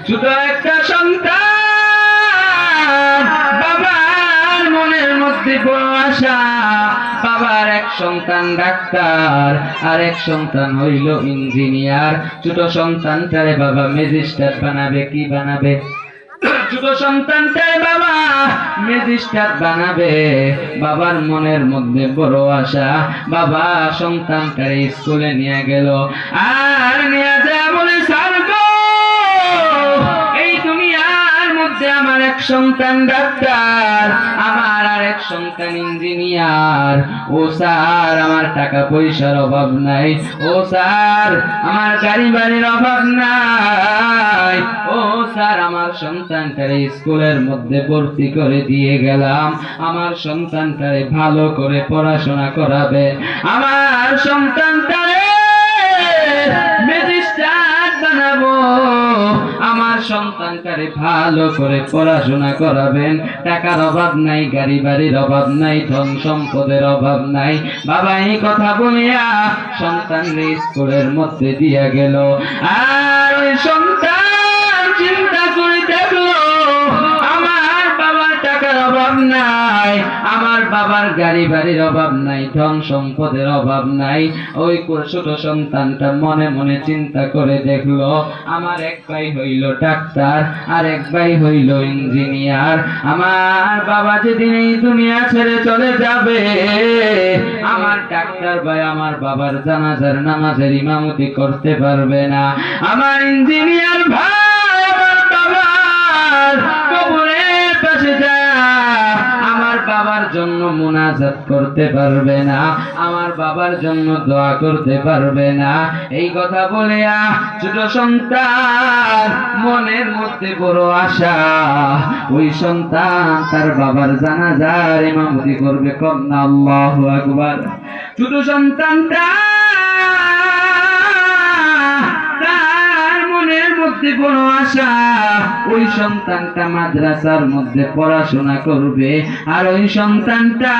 ছোট একটা সন্তান, বাবার মনের মধ্যে বড় আশা। বাবার এক সন্তান ডাক্তার, আর এক সন্তান হইল ইঞ্জিনিয়ার। ছোট সন্তানটারে বাবা ম্যাজিস্ট্রেট বানাবে। কি বানাবে? ছোট সন্তানটারে বাবা ম্যাজিস্ট্রেট বানাবে। বাবার মনের মধ্যে বড় আশা। বাবা সন্তানটারে স্কুলে নিয়ে গেল, আর নিয়ে যা বলে, স্যার গো, এই দুনিয়ার মধ্যে আমার এক সন্তান ডাক্তার, আমার আর এক সন্তান ইঞ্জিনিয়ার। ও স্যার, আমার টাকা পয়সার অভাব নাই। ও স্যার, আমার গাড়ি বাড়ির অভাব নাই। ও স্যার, আমার সন্তানটারে স্কুলের মধ্যে ভর্তি করে দিয়ে গেলাম। আমার সন্তানটারে ভালো করে পড়াশোনা করাবে। আমার সন্তানটারে ম্যাজিস্ট্রেট বানাবো। আমার সন্তানটারে ভালো করে পড়াশোনা করাবেন। টাকার অভাব নাই, গাড়ি বাড়ির অভাব নাই, ধন সম্পদের অভাব নাই। বাবা এই কথা বলিয়া সন্তানরে স্কুলের মধ্যে দিয়া গেল। আর ওই সন্তান চিন্তা করে দেখলো, আমার বাবার টাকার অভাব নাই, আমার বাবার গাড়ি বাড়ির অভাব নাই, ধন সম্পদের অভাব নাই। ওই ছোট সন্তানটা মনে মনে চিন্তা করে দেখলো, আমার এক ভাই হইল ডাক্তার, আর এক ভাই হইল ইঞ্জিনিয়ার। আমার বাবা যেদিন এই দুনিয়া ছেড়ে চলে যাবে, আমার ডাক্তার ভাই আমার বাবার জানাজার নামাজের ইমামতি করতে পারবে না। আমার ইঞ্জিনিয়ার ভাই আমার বাবার কবরের পাশে যায় আমার বাবার জন্য মুনাজাত করতে পারবে না, আমার বাবার জন্য দোয়া করতে পারবে না। এই কথা বলিয়া ছোট সন্তান মনের মধ্যে বড় আশা। ওই সন্তান তার বাবার জানাজার ইমামতি করবে। কন্যা আল্লাহু আকবার। ছোট সন্তানটা মনের মধ্যে বড় আশা, ওই সন্তানটা মাদ্রাসার মধ্যে পড়াশোনা করবে। আর ওই সন্তানটা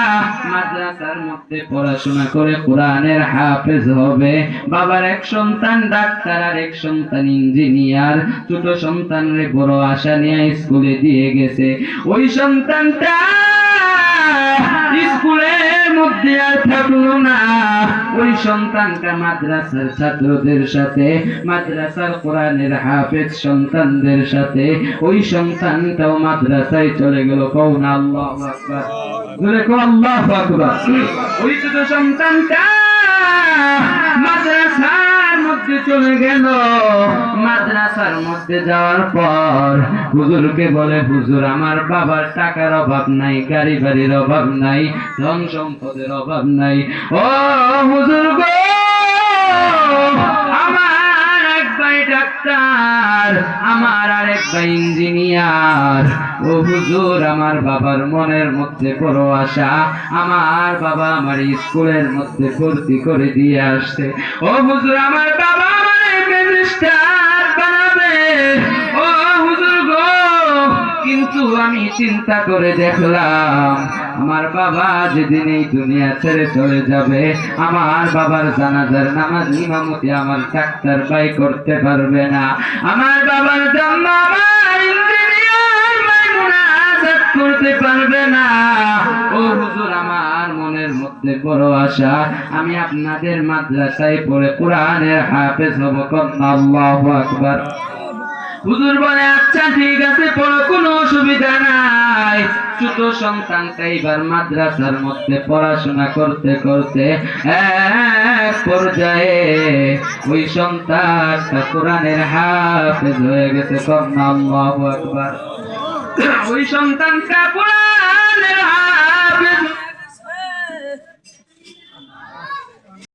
মাদ্রাসার মধ্যে পড়াশোনা করে কোরআনের হাফেজ হবে। বাবার এক সন্তান ডাক্তার, আর এক সন্তান ইঞ্জিনিয়ার। ছোট সন্তানরে বড় আশা নিয়ে স্কুলে দিয়ে গেছে। ওই সন্তানটা স্কুলের মধ্যে আর থাকলো না। ওই সন্তানটা মাদ্রাসার ছাত্রদের সাথে, মাদ্রাসার কোরআনের হাফেজ সন্তানদের সাথে, ওই সন্তানটাও মাদ্রাসায় চলে গেল। কওনা আল্লাহু আকবার, বলে কও আল্লাহু আকবার। ওই ছোট সন্তানটা মাদ্রাসার মধ্যে চলে গেল। মাদ্রাসার মধ্যে যাওয়ার পর হুজুরকে বলে, হুজুর আমার বাবার টাকার অভাব নাই, গাড়ি বাড়ির অভাব নাই, ধন সম্পদের অভাব নাই। ও হুজুর গো, আমার এক ভাই ডাক্তার, আমার আর এক ভাই ইঞ্জিনিয়ার। ও হুজুর, আমার বাবার মনের মধ্যে বড় আশা, আমার বাবা আমার স্কুলের মধ্যে ভর্তি করে দিয়ে আসছে। ও হুজুর, আমার বাবা আমার ম্যাজিস্ট্রেট বানাবে। ও হুজুর গো, কিন্তু আমি চিন্তা করে দেখলাম, আমার বাবা যেদিন এই দুনিয়া ছেড়ে চলে যাবে, আমার বাবার জানাজার নামাজ ইমামতি আমার ডাক্তার ভাই করতে পারবে না। আমার বাবার জন্য আমার ইঞ্জিনিয়ার ভাই মুনাজাত করতে পারবে না। ও হুজুর, আমার মনের মধ্যে বড় আশা, আমি আপনাদের মাদ্রাসায় পড়ে কোরআনের হাফেজ হব। কন্যা আল্লাহু আকবার। হুজুর বলে, আচ্ছা ঠিক আছে, পড়ো, কোনো অসুবিধা নাই। ছোট সন্তানটা এবার মাদ্রাসার মধ্যে পড়াশোনা করতে করতে এক পর্যায়ে ওই সন্তানটা কোরআনের হাফেজ হয়ে গেছে। কন্যা আল্লাহু আকবার। ওই সন্তানটা কোরআনের হাফেজ